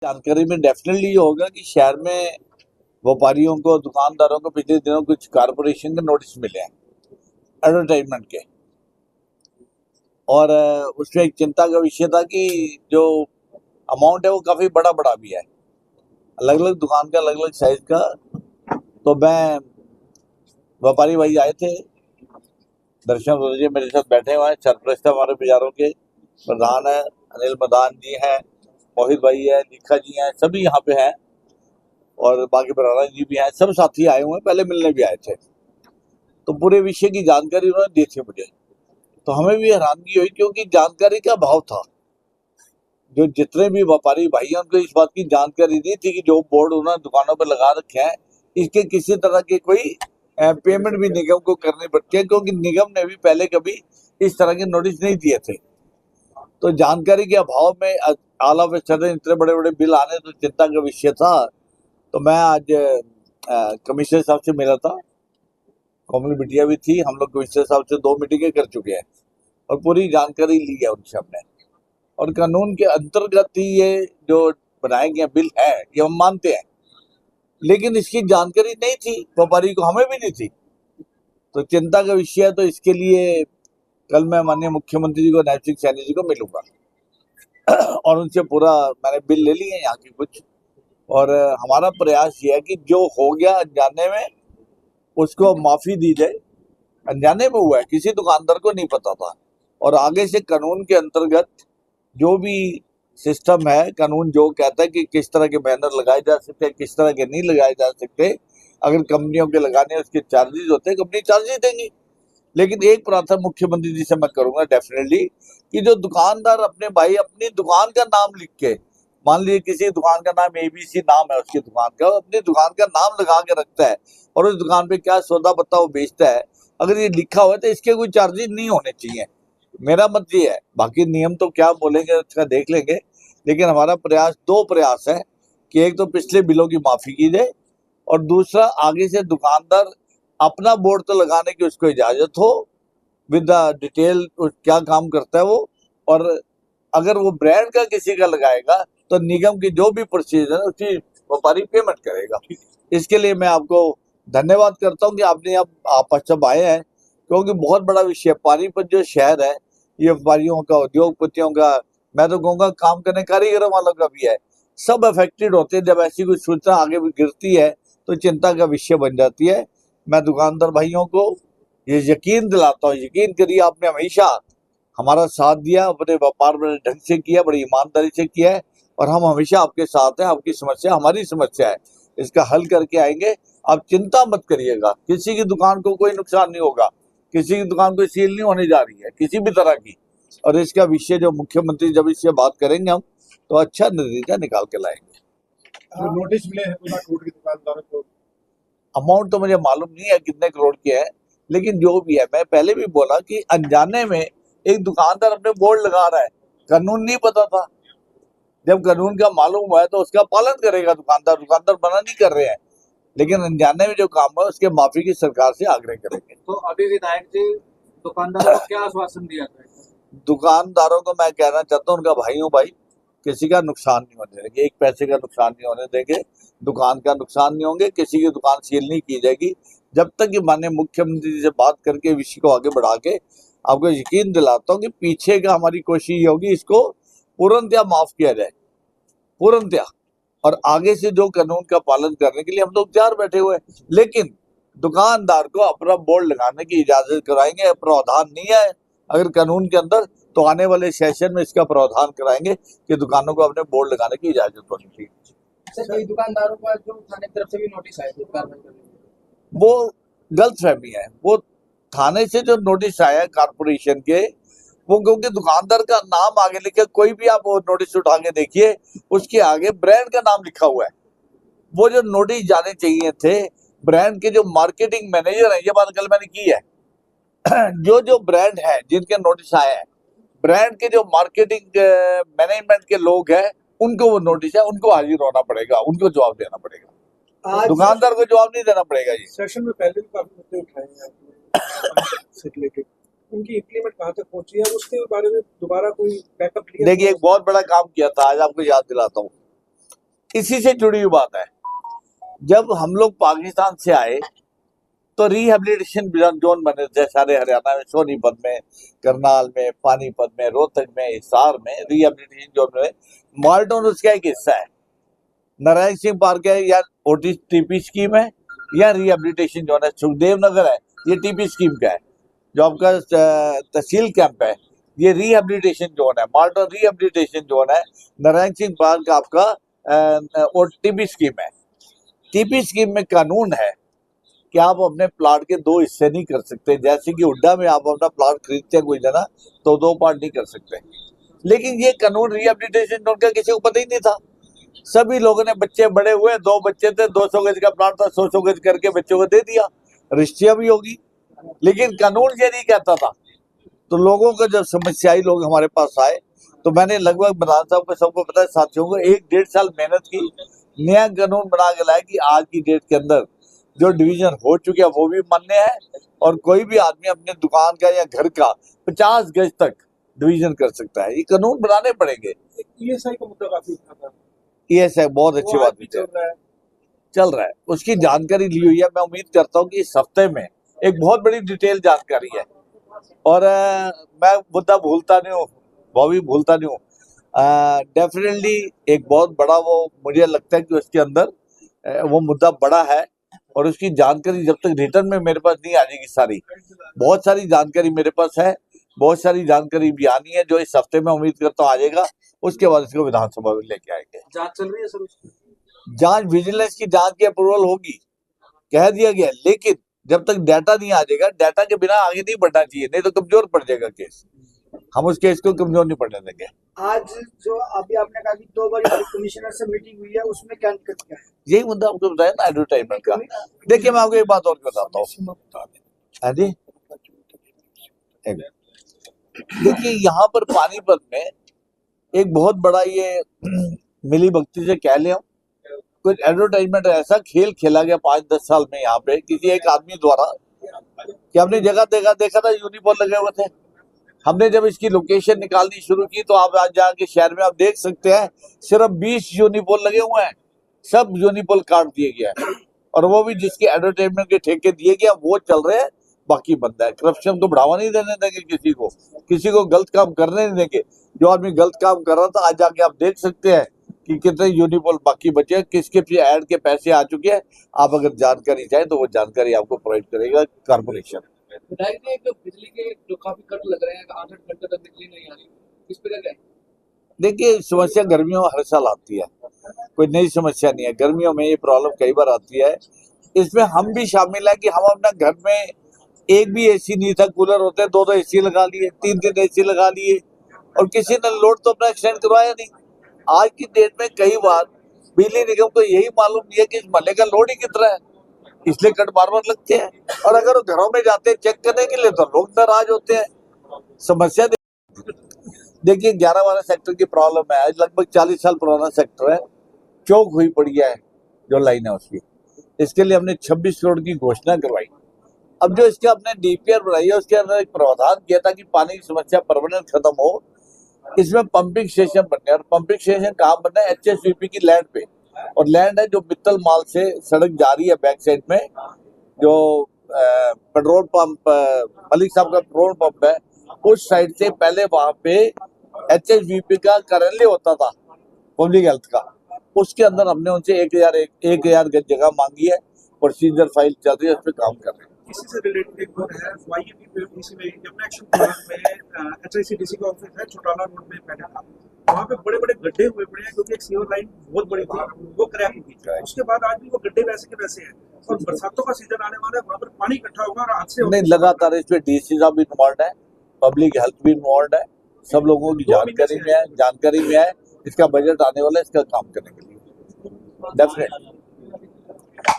जानकारी में डेफिनेटली ये होगा कि शहर में व्यापारियों को, दुकानदारों को पिछले दिनों कुछ कारपोरेशन के नोटिस मिले हैं एडवर्टाइजमेंट के। और उसमें एक चिंता का विषय था कि जो अमाउंट है वो काफी बड़ा बड़ा भी है, अलग अलग दुकान का, अलग अलग साइज का। तो मैं, व्यापारी भाई आए थे, दर्शन जी मेरे साथ बैठे हुए हैं, सरप्रस्त हमारे बाजारों के प्रधान है, अनिल मदान जी हैं, मोहित भाई है, लिखा जी हैं, सभी यहाँ पे हैं और बाकी बराना जी भी हैं, सब साथी आए हुए हैं, पहले मिलने भी आए थे। तो पूरे विषय की जानकारी उन्होंने दी थी मुझे। तो हमें भी हैरानगी हुई क्योंकि जानकारी का अभाव था। जो जितने भी व्यापारी भाई हैं उनको इस बात की जानकारी नहीं थी कि जो बोर्ड उन्होंने दुकानों पर लगा रखे हैं इसके किसी तरह के कोई पेमेंट भी निगम को करनी पड़ती है, क्योंकि निगम ने भी पहले कभी इस तरह के नोटिस नहीं दिए थे। तो जानकारी के अभाव में आला पे सडन इतने बड़े बड़े बिल आने तो चिंता का विषय था। तो मैं आज कमिश्नर साहब से मिला था, कोमल बिटिया भी थी, हम लोग कमिश्नर साहब से 2 मीटिंगें कर चुके हैं और पूरी जानकारी ली है उनसे हमने। और कानून के अंतर्गत ही ये जो बनाए गए बिल है ये हम मानते हैं, लेकिन इसकी जानकारी नहीं थी व्यापारी को, हमें भी नहीं थी। तो चिंता का विषय है। तो इसके लिए कल मैं माननीय मुख्यमंत्री जी को, नायब सिंह सैनी जी को मिलूंगा और उनसे पूरा मैंने बिल ले लिए यहाँ की कुछ। और हमारा प्रयास ये है कि जो हो गया अनजाने में उसको माफी दी जाए। अनजाने में हुआ है, किसी दुकानदार को नहीं पता था। और आगे से कानून के अंतर्गत जो भी सिस्टम है, कानून जो कहता है कि किस तरह के बैनर लगाए जा सकते हैं, किस तरह के नहीं लगाए जा सकते, अगर कंपनियों के लगाने उसके चार्जेस होते हैं, कंपनी चार्जेस देंगी। लेकिन एक प्रार्थना मुख्यमंत्री जी से मैं करूंगा डेफिनेटली कि जो दुकानदार अपने भाई अपनी दुकान का नाम लिख के, मान लीजिए किसी दुकान का नाम ABC नाम है उसकी दुकान का, अपनी दुकान का नाम लगा के रखता है और उस दुकान पे क्या सौदा पत्ता वो बेचता है, अगर ये लिखा हुआ है तो इसके कोई चार्जेस नहीं होने चाहिए। मेरा मत ये है, बाकी नियम तो क्या बोलेंगे उसका देख लेंगे। लेकिन हमारा प्रयास, 2 प्रयास है कि एक तो पिछले बिलों की माफी की जाए और दूसरा आगे से दुकानदार अपना बोर्ड तो लगाने की उसको इजाजत हो, विद द डिटेल क्या काम करता है वो। और अगर वो ब्रांड का किसी का लगाएगा तो निगम की जो भी प्रोसीजर है उसकी व्यापारी पेमेंट करेगा। इसके लिए मैं आपको धन्यवाद करता हूँ कि आपने आप सब आए हैं, क्योंकि बहुत बड़ा विषय पानीपत जो शहर है ये व्यापारियों का, उद्योगपतियों का, मैं तो कहूँगा काम करने कारीगरों वालों का भी है। सब अफेक्टेड होते हैं। जब ऐसी कोई सूचना आगे भी गिरती है तो चिंता का विषय बन जाती है। मैं दुकानदार भाइयों को ये यकीन दिलाता हूँ, यकीन करिए, आपने हमेशा हमारा साथ दिया, अपने व्यापार बड़े ढंग से किया, बड़ी ईमानदारी से किया है और हम हमेशा आपके साथ हैं। आपकी समस्या हमारी समस्या है, इसका हल करके आएंगे। आप चिंता मत करिएगा, किसी की दुकान को कोई नुकसान नहीं होगा, किसी की दुकान को सील नहीं होने जा रही है किसी भी तरह की। और इसका विषय जो मुख्यमंत्री जब इससे बात करेंगे हम तो अच्छा नतीजा निकाल के लाएंगे। नोटिस मिले हैं 2 लाख करोड़ के दुकानदारों को। अमाउंट तो मुझे मालूम नहीं है कितने करोड़ के है, लेकिन जो भी है, मैं पहले भी बोला कि अनजाने में एक दुकानदार अपने बोर्ड लगा रहा है, कानून नहीं पता था। जब कानून का मालूम हुआ है तो उसका पालन करेगा दुकानदार, दुकानदार मना नहीं कर रहे हैं, लेकिन अनजाने में जो काम है उसके माफी की सरकार से आग्रह करेंगे। तो अभी विधायक जी दुकानदारों को क्या आश्वासन दिया था? दुकानदारों को मैं कहना चाहता हूँ, उनका भाई हूँ भाई, किसी का नुकसान नहीं होने देंगे, एक पैसे का नुकसान नहीं होने देंगे, दुकान का नुकसान नहीं होंगे, किसी की दुकान सील नहीं की जाएगी जब तक कि माननीय मुख्यमंत्री जी से बात करके विषय को आगे बढ़ा के आपको यकीन दिलाता हूँ कि पीछे का हमारी कोशिश ये होगी इसको पूर्णतया माफ किया जाए, पूर्णतया। और आगे से जो कानून का पालन करने के लिए हम लोग तैयार बैठे हुए हैं, लेकिन दुकानदार को अपना बोर्ड लगाने की इजाजत कराएंगे। प्रावधान नहीं है अगर कानून के अंदर, तो आने वाले सेशन में इसका प्रावधान कराएंगे कि दुकानों को अपने बोर्ड लगाने की इजाजत होनी चाहिए। कई दुकानदारों का जो थाने की तरफ से भी नोटिस आए थे कार्रवाई करने के, वो गलतफहमी है। वो थाने से जो नोटिस आया कारपोरेशन के, वो क्योंकि दुकानदार का नाम आगे लिखे, कोई भी आप वो नोटिस उठा के देखिए उसके आगे ब्रांड का नाम लिखा हुआ है। वो जो नोटिस जाने चाहिए थे ब्रांड के जो मार्केटिंग मैनेजर है, ये बात कल मैंने की है, जो ब्रांड है जिनके नोटिस आए हैं, ब्रांड के जो मार्केटिंग मैनेजमेंट के लोग हैं उनको वो नोटिस है, उनको हाजिर होना पड़ेगा, उनको जवाब देना पड़ेगा, दुकानदार को जवाब नहीं देना पड़ेगा। जी सेशन में पहले भी काफी मुद्दे उठाए हैं से रिलेटेड, उनकी इम्प्लीमेंट कहाँ तक पहुंची है, उसके बारे में दोबारा कोई बैकअप लिया? देखिए, एक बहुत बड़ा काम किया था, आज आपको याद दिलाता हूँ। इसी से जुड़ी हुई बात है। जब हम लोग पाकिस्तान से आए तो रिहेबिलिटेशन जोन बने थे सारे हरियाणा में, सोनीपत में, करनाल में, पानीपत में, रोहतक में, हिसार में रिहेबिलिटेशन जोन में। माल्टोन उसका एक हिस्सा है। नारायण सिंह पार्क है या टीपी स्कीम है या रिहेबिलिटेशन जोन है। सुखदेव नगर है, ये टीपी स्कीम का है। जो आपका तहसील कैंप है, ये रिहेबिलिटेशन जोन है। माल्टोन रिहेबिलिटेशन जोन है। नारायण सिंह पार्क आपका टीपी स्कीम है। टीपी स्कीम में कानून है कि आप अपने प्लाट के दो हिस्से नहीं कर सकते। जैसे कि हुड्डा में आप अपना प्लाट खरीदते हैं कोई जना, तो दो पार्ट नहीं कर सकते। लेकिन ये कानून रिहेबिलिटेशन जोन का किसी को पता ही नहीं था। सभी लोगों ने, बच्चे बड़े हुए, 2 बच्चे थे, 200 गज का प्लाट था, 100 गज करके बच्चों को दे दिया, रजिस्ट्रियां भी होगी। लेकिन कानून ये नहीं कहता था। तो लोगों को जब समस्या आई, लोग हमारे पास आए, तो मैंने लगभग प्रधान साहब को, सबको पता है, साथियों को 1-1.5 साल मेहनत की, नया कानून बना के लाया कि आज की डेट के अंदर जो डिवीजन हो चुके हैं वो भी मान्य है, और कोई भी आदमी अपने दुकान का या घर का 50 गज तक डिवीजन कर सकता है। ये कानून बनाने पड़ेंगे। ईएसआई का मुद्दा काफी उठा था, ये ऐसा बहुत अच्छी वो आज बात भी है, चल रहा है। उसकी जानकारी ली हुई है। मैं उम्मीद करता हूँ कि इस हफ्ते में एक बहुत बड़ी डिटेल जानकारी है। और मैं मुद्दा भूलता नहीं हूँ, वो भी भूलता नहीं हूँ। डेफिनेटली एक बहुत बड़ा, वो मुझे लगता है कि उसके अंदर वो मुद्दा बड़ा है, और उसकी जानकारी जब तक रिटर्न में मेरे पास नहीं आ जाएगी सारी, बहुत सारी जानकारी मेरे पास है, बहुत सारी जानकारी भी आनी है, जो इस हफ्ते में उम्मीद करता हूँ आ जाएगा। उसके बाद इसको विधानसभा में लेके आएंगे। जांच चल रही है सर उसकी? जांच, विजिलेंस की जांच की अप्रूवल होगी, कह दिया गया। लेकिन जब तक डाटा नहीं आ जाएगा, डाटा के बिना आगे नहीं बढ़ना चाहिए, नहीं तो कमजोर पड़ जाएगा केस। हम उस केस को कमजोर नहीं पड़ने देंगे। आज जो अभी आपने कहा कि 2 बार कमिश्नर से मीटिंग हुई है, उसमें क्या दिक्कत क्या है? यही मुद्दा आपको बताया ना, एडवर्टाइजमेंट का। देखिए, मैं आपको एक बात और बताता हूँ। हाँ जी, देखिए, यहाँ पर पानीपत में एक बहुत बड़ा ये मिली भक्ति से कह लें, कुछ एडवर्टाइजमेंट ऐसा खेल खेला गया 5-10 साल में यहाँ पे किसी एक आदमी द्वारा, कि हमने जगह देखा था यूनिपोल लगे हुए थे। हमने जब इसकी लोकेशन निकालनी शुरू की, तो आप आज जाके शहर में आप देख सकते हैं, सिर्फ 20 यूनिपोल लगे हुए हैं। सब यूनिपोल काट दिए गया है, और वो भी जिसके एडवर्टाइजमेंट के ठेके दिए गए वो चल रहे हैं, बाकी बंद है। करप्शन को बढ़ावा नहीं देने देंगे, किसी को गलत काम करने नहीं देंगे। जो आदमी गलत काम कर रहा था, आज जाके आप देख सकते हैं कि कितने यूनिपोल बाकी बचे हैं, किसके ऐड के पैसे आ चुके हैं। आप अगर जानकारी चाहें तो वो जानकारी आपको प्रोवाइड करेगा कारपोरेशन। विधायक ने एक बिजली के जो काफी कट लग रहे हैं, 8-8 घंटे तक बिजली नहीं आ रही, इस पे क्या है? देखिए, समस्या गर्मियों में हर साल आती है, कोई नई समस्या नहीं है। गर्मियों में ये प्रॉब्लम कई बार आती है। इसमें हम भी शामिल है कि हम अपना घर में एक भी एसी नहीं था, कूलर होते 2-2 एसी लगा लिए, 3-3 एसी लगा लिए, और किसी ने लोड तो अपना एक्सटेंड करवाया नहीं। आज की डेट में कई बार बिजली निगम को यही मालूम नहीं है कि इस महल्ले का लोड ही कितना है, इसलिए कट बार लगते हैं। और अगर वो घरों में जाते हैं चेक करने के लिए, तो लोग नाराज होते हैं। समस्या देखिए, 11-12 सेक्टर की प्रॉब्लम है। आज लगभग 40 साल पुराना सेक्टर है, चौक हुई पड़ी है जो लाइन है उसकी। इसके लिए हमने 26 करोड़ की घोषणा करवाई। अब जो इसके अपने डीपीआर बनाई है, उसके अंदर एक प्रावधान किया था कि पानी की समस्या परमानेंट खत्म हो। इसमें पंपिंग स्टेशन बनने, और पंपिंग स्टेशन कहाँ बनना है? एचएसवीपी की लैंड पे, और लैंड है जो मित्तल माल से सड़क जा रही है बैक साइड में, जो पेट्रोल पंप मलिक साहब का पेट्रोल पंप है, उस साइड से पहले वहां पे एचएसवीपी का कार्यालय होता था, पब्लिक हेल्थ का। उसके अंदर हमने उनसे 1000 गज जगह मांगी है, प्रोसीजर फाइल चल रही है, उस पर काम कर रहे हैं। इसी से रिलेटेड एक और है, वाईएपी पे इसी में यमुना एक्शन प्लान में एचआईसीडीसी का ऑफिस है, चौटाला रोड में पहले था, वहाँ पे बड़े-बड़े गड्ढे हुए पड़े हैं, क्योंकि एक सीवर लाइन बहुत बड़ी थी, वो क्रैक हो गई। उसके बाद आज भी वो गड्ढे वैसे के वैसे हैं, और बरसातों का सीजन आने वाला है, वहाँ पर पानी इकट्ठा होगा और हादसे नहीं, लगातार इस पे डीसी साहब भी इन्वॉल्व है, पब्लिक हेल्थ भी इन्वॉल्व है, सब लोगों की जानकारी में है। इसका बजट आने वाला है इसका काम करने के लिए, डेफिनेटली।